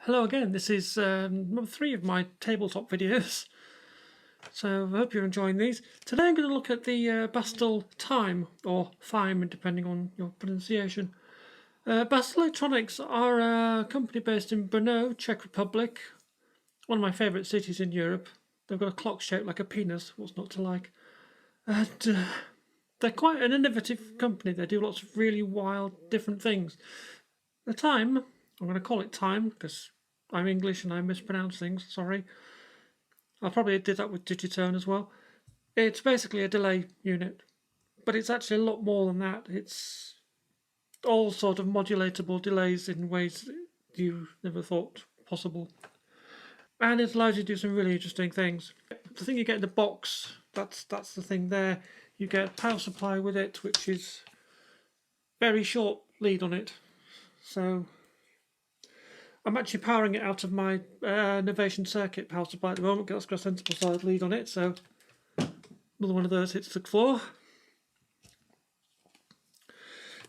Hello again, this is number 3 of my tabletop videos, so I hope you're enjoying these. Today I'm going to look at the Bastl Thyme, or Thyme depending on your pronunciation. Bastl Electronics are a company based in Brno, Czech Republic, one of my favourite cities in Europe. They've got a clock shaped like a penis, what's not to like. And they're quite an innovative company, they do lots of really wild, different things. The Thyme, I'm going to call it Thyme because I'm English and I mispronounce things, sorry. I probably did that with Digitone as well. It's basically a delay unit, but it's actually a lot more than that. It's all sort of modulatable delays in ways you never thought possible. And it allows you to do some really interesting things. The thing you get in the box, that's the thing there. You get a power supply with it, which is very short lead on it. So I'm actually powering it out of my Novation Circuit power supply at the moment because it's got a sensible solid lead on it, so another one of those hits the floor.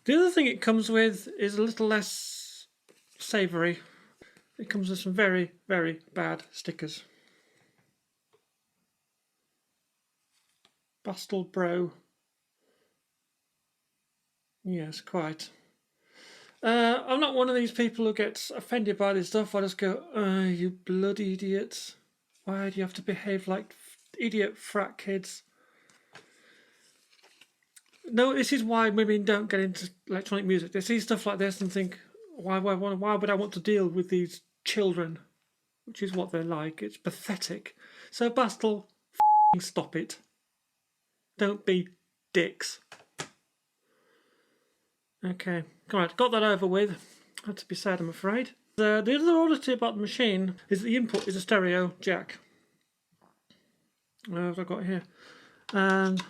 The other thing it comes with is a little less savoury. It comes with some very, very bad stickers. Bastl Bro. Yes, quite. I'm not one of these people who gets offended by this stuff. I just go, oh, you bloody idiots. Why do you have to behave like idiot frat kids? No, this is why women don't get into electronic music. They see stuff like this and think, why would I want to deal with these children? Which is what they're like. It's pathetic. So Bastl, stop it. Don't be dicks. Okay, alright, got that over with. Had to be said, I'm afraid. The other oddity about the machine is that the input is a stereo jack. What have I got here? And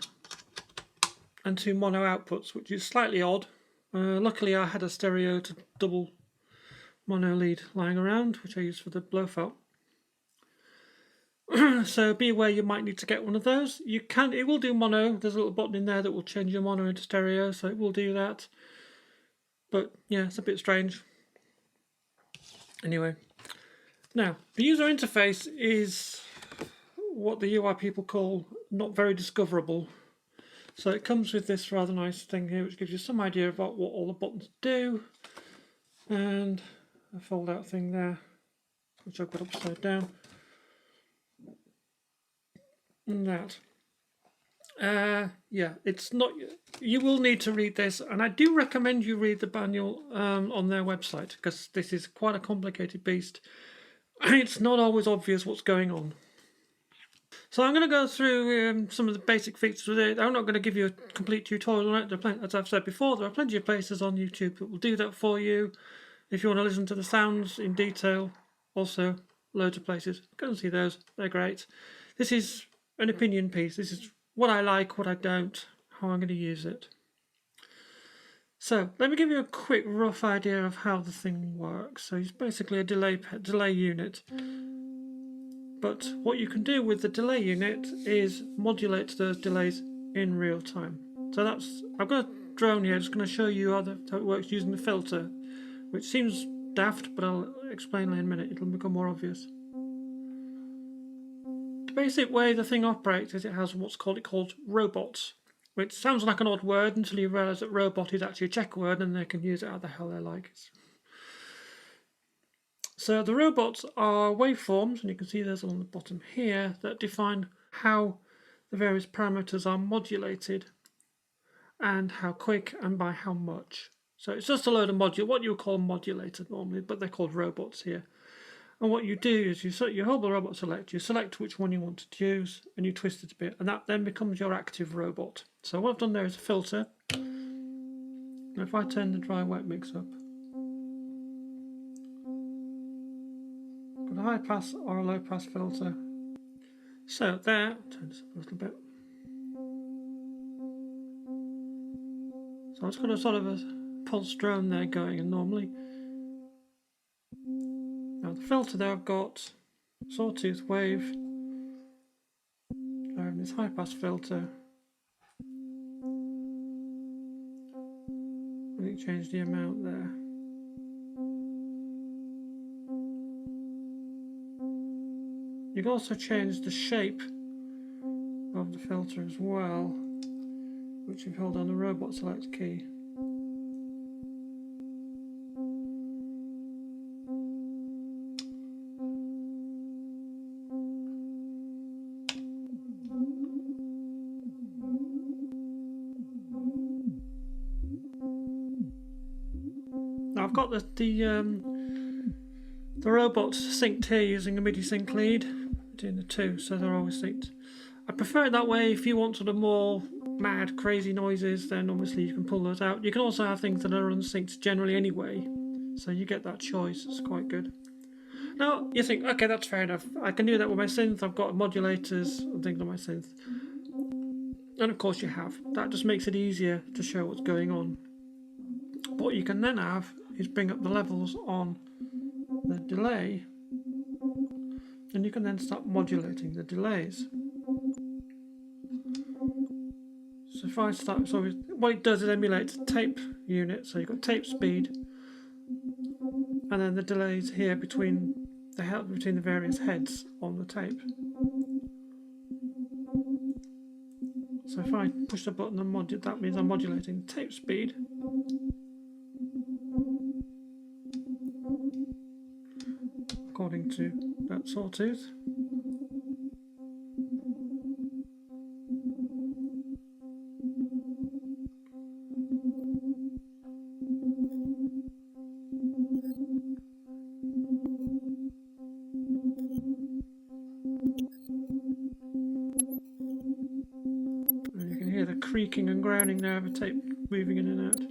2 mono outputs, which is slightly odd. Luckily I had a stereo to double mono lead lying around, which I use for the Blofeld. So be aware you might need to get one of those. It will do mono. There's a little button in there that will change your mono into stereo, so it will do that. But yeah, it's a bit strange. Anyway, now the user interface is what the UI people call not very discoverable. So it comes with this rather nice thing here, which gives you some idea about what all the buttons do, and a fold-out thing there, which I've got upside down, and that. Yeah, it's not. You will need to read this, and I do recommend you read the manual on their website because this is quite a complicated beast. It's not always obvious what's going on. So I'm going to go through some of the basic features with it. I'm not going to give you a complete tutorial on it. As I've said before, there are plenty of places on YouTube that will do that for you. If you want to listen to the sounds in detail, also loads of places. Go and see those. They're great. This is an opinion piece. This is what I like, what I don't, how I'm going to use it. So let me give you a quick rough idea of how the thing works. So it's basically a delay unit. But what you can do with the delay unit is modulate those delays in real time. So I've got a drone here, just going to show you how it works using the filter, which seems daft, but I'll explain in a minute, it'll become more obvious. The basic way the thing operates is it has what's called robots, which sounds like an odd word until you realise that robot is actually a Czech word and they can use it how the hell they like. So the robots are waveforms, and you can see those on the bottom here, that define how the various parameters are modulated and how quick and by how much. So it's just a load of what you would call modulators normally, but they're called robots here. And what you do is you hold the robot select, you select which one you want to use, and you twist it a bit, and that then becomes your active robot. So what I've done there is a filter. Now if I turn the dry wet mix up, got a high pass or a low pass filter. So there, turn this up a little bit. So it's got a sort of a pulse drone there going, and normally. Now the filter there I've got sawtooth wave, I have this high pass filter. Let me change the amount there. You can also change the shape of the filter as well, which you've held on the robot select key. Now I've got the robot synced here using a MIDI sync lead between the two, so they're always synced. I prefer it that way. If you want sort of more mad, crazy noises, then obviously you can pull those out. You can also have things that are unsynced generally anyway, so you get that choice. It's quite good. Now you think, okay, that's fair enough. I can do that with my synth. I've got modulators and things on my synth, and of course you have. That just makes it easier to show what's going on. What you can then have is bring up the levels on the delay, and you can then start modulating the delays. So if I start, so what it does is emulates tape unit, so you've got tape speed, and then the delays here between the various heads on the tape. So if I push the button and modulate, that means I'm modulating the tape speed. According to that sawtooth. And you can hear the creaking and groaning there of a tape moving in and out.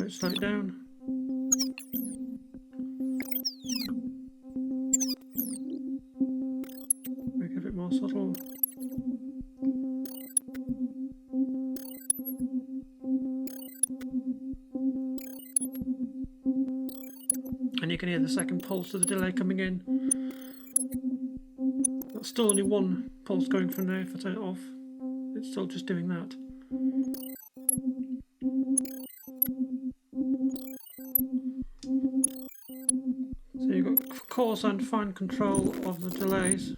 Slow it down. Make it a bit more subtle. And you can hear the second pulse of the delay coming in. That's still only one pulse going from there. If I turn it off, it's still just doing that. So you've got coarse and fine control of the delays.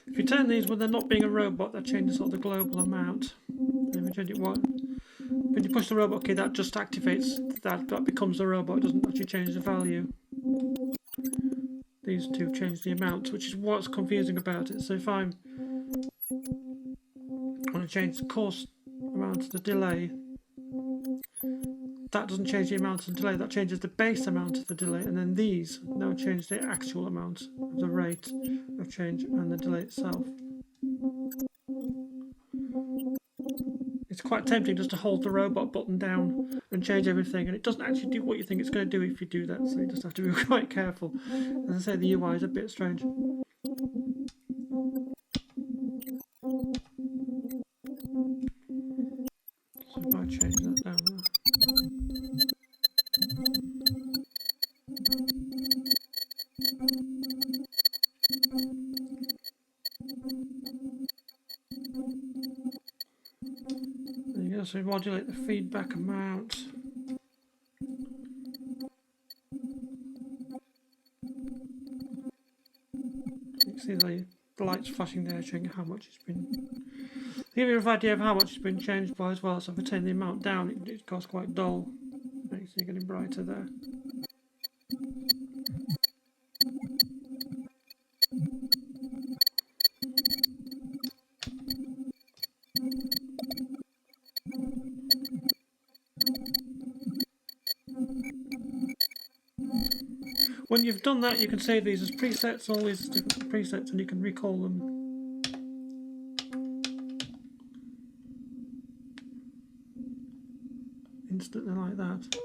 If you turn these when they're not being a robot, that changes sort of the global amount. Let me change it one. When you push the robot key, that just activates that becomes the robot. It doesn't actually change the value. These two change the amount, which is what's confusing about it. So if I want to change the coarse amount of the delay, that doesn't change the amount of the delay, that changes the base amount of the delay, and then these now change the actual amount of the rate of change and the delay itself. It's quite tempting just to hold the robot button down and change everything, and it doesn't actually do what you think it's going to do if you do that, so you just have to be quite careful. As I say, the UI is a bit strange. So if I change that down there. There you go, so we modulate the feedback amount. You can see the lights flashing there showing how much it's been. To give you an idea of how much it's been changed by as well, so if I turn the amount down, it goes quite dull. Makes it getting brighter there. When you've done that, you can save these as presets, all these different presets, and you can recall them. Instantly like that.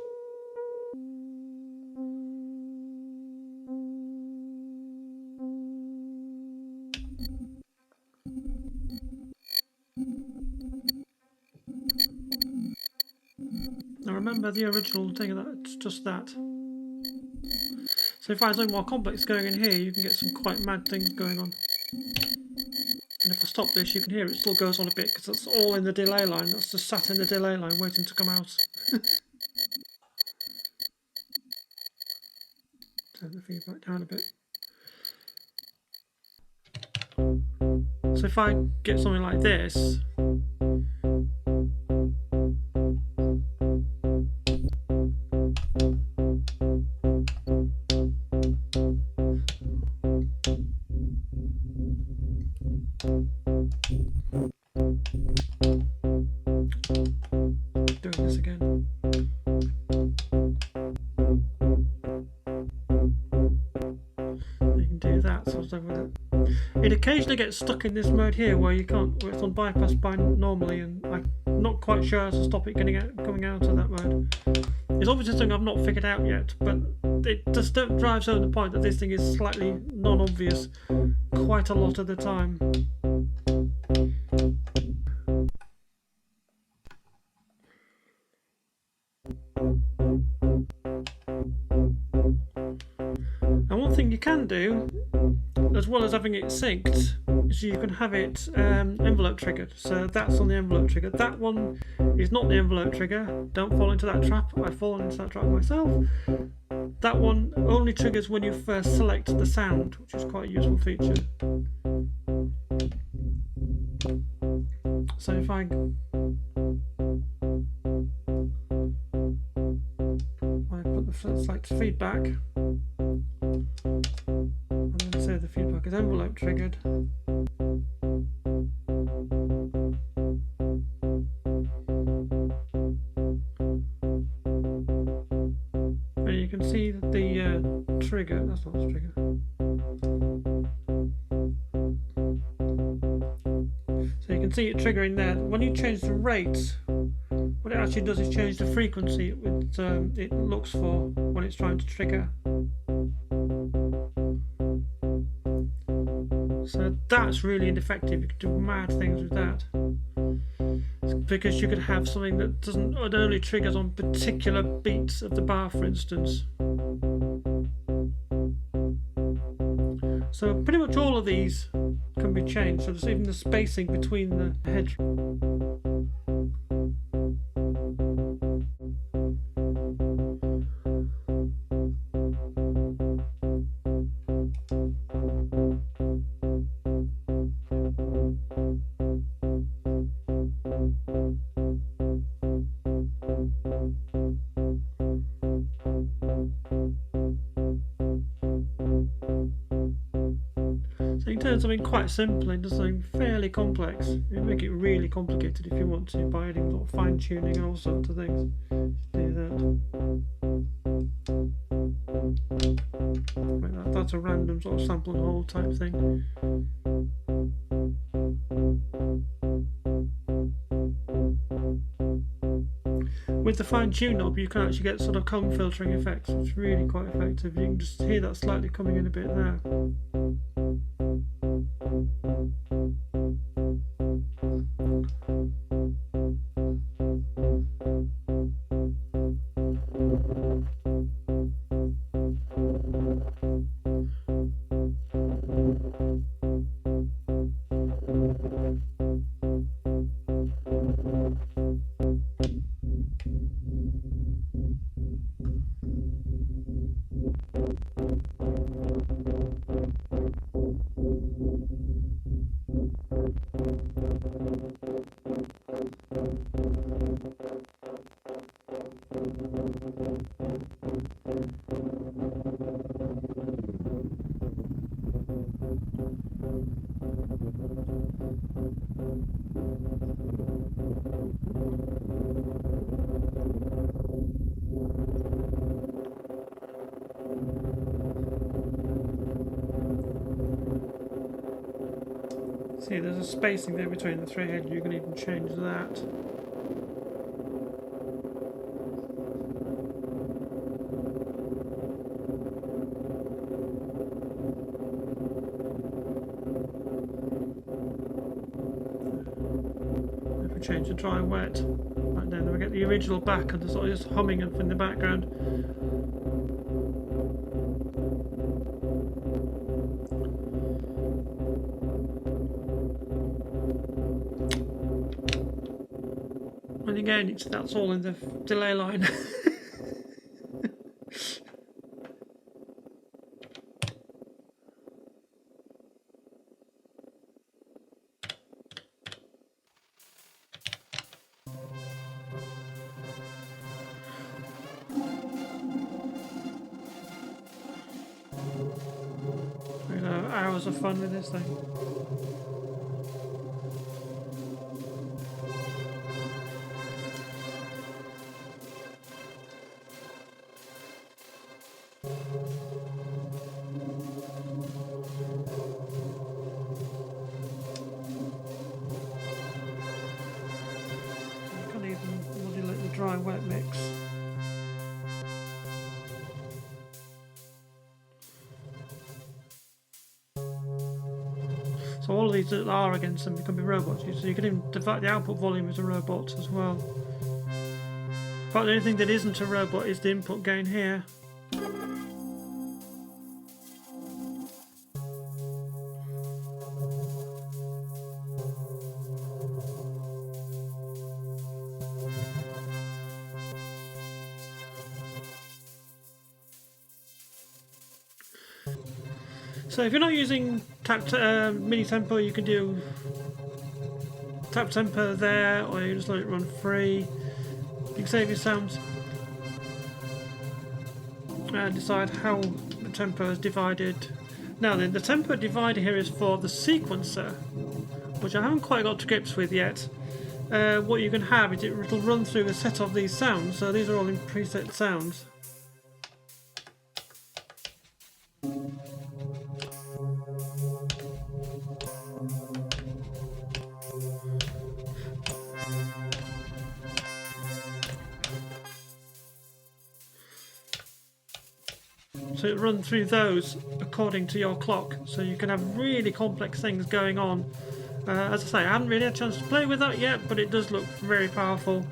Now remember the original thing of that, it's just that. So if I have something more complex going in here, you can get some quite mad things going on. And if I stop this, you can hear it still goes on a bit because that's all in the delay line. That's just sat in the delay line waiting to come out. Turn the feedback down a bit. So if I get something like this, doing this again. You can do that sort of thing with it. It occasionally gets stuck in this mode here where you can't, where it's on bypass by normally, and I'm not quite sure how to stop it coming out of that mode. It's obviously something I've not figured out yet, but it just drives home the point that this thing is slightly non-obvious quite a lot of the time. And one thing you can do, as well as having it synced, is you can have it envelope triggered. So that's on the envelope trigger. That one is not the envelope trigger. Don't fall into that trap. I've fallen into that trap myself. That one only triggers when you first select the sound, which is quite a useful feature. So if I put the select feedback, and then say the feedback is envelope triggered, and you can see that the trigger, that's not the trigger. So you can see it triggering there. When you change the rate, what it actually does is change the frequency it looks for when it's trying to trigger. So that's really ineffective. You can do mad things with that. Because you could have something that only triggers on particular beats of the bar, for instance. So pretty much all of these can be changed. So there's even the spacing between the heads. So you can turn something quite simple into something fairly complex. You can make it really complicated if you want to by adding sort of fine tuning and all sorts of things. Do that. Like that's a random sort of sample and hold type thing. With the fine tune knob, you can actually get sort of comb filtering effects. It's really quite effective. You can just hear that slightly coming in a bit there. See, there's a spacing there between the three heads. You can even change that. If we change the dry wet, like then we get the original back and the sort of just humming in the background. And again, that's all in the delay line. Hours of fun with this thing. You can't even modulate the dry wet mix. So all of these that are against them can be robots, so you can even divide the output volume as a robot as well. But the only thing that isn't a robot is the input gain here. So if you're not using mini tempo, you can do tap tempo there, or you just let it run free. You can save your sounds and decide how the tempo is divided. Now then, the tempo divider here is for the sequencer, which I haven't quite got to grips with yet. What you can have is it'll run through a set of these sounds, so these are all in preset sounds. So it runs through those according to your clock, so you can have really complex things going on. As I say, I haven't really had a chance to play with that yet, but it does look very powerful.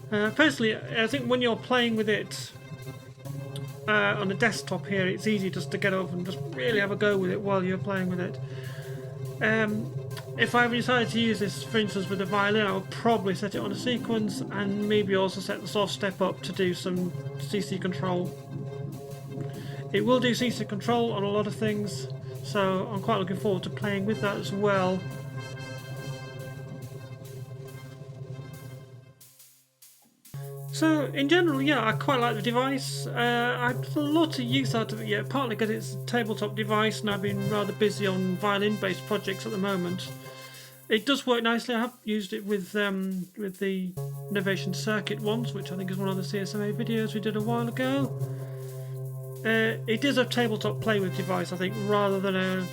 Personally, I think when you're playing with it on a desktop here, it's easy just to get over and just really have a go with it while you're playing with it. If I decided to use this, for instance, with a violin, I would probably set it on a sequence and maybe also set the soft step up to do some CC control. It will do CC control on a lot of things, so I'm quite looking forward to playing with that as well. So in general, yeah, I quite like the device. I've had a lot of use out of it yet, partly because it's a tabletop device and I've been rather busy on violin-based projects at the moment. It does work nicely. I have used it with the Innovation Circuit ones, which I think is one of the CSMA videos we did a while ago. It is a tabletop play with device, I think, rather than a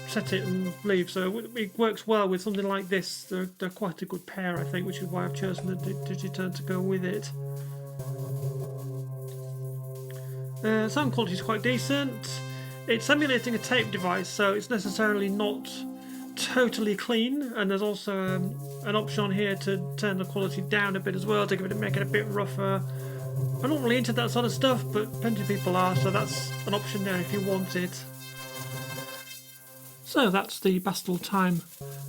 set it and leave, so it works well with something like this. They're quite a good pair, I think, which is why I've chosen the Digiturn to go with it. Sound quality is quite decent. It's emulating a tape device, so it's necessarily not totally clean, and there's also an option on here to turn the quality down a bit as well to make it a bit rougher. I'm not really into that sort of stuff, but plenty of people are, so that's an option there if you want it. So that's the Bastl Thyme.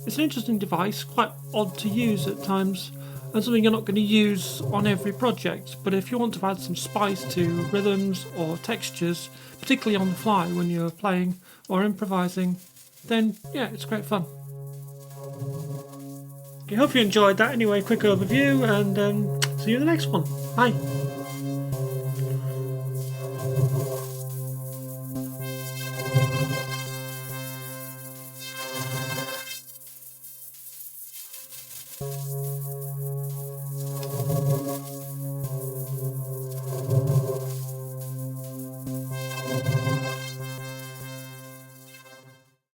It's an interesting device, quite odd to use at times, and something you're not going to use on every project, but if you want to add some spice to rhythms or textures, particularly on the fly when you're playing or improvising, then yeah, it's great fun. I hope you enjoyed that anyway, quick overview, and see you in the next one. Bye!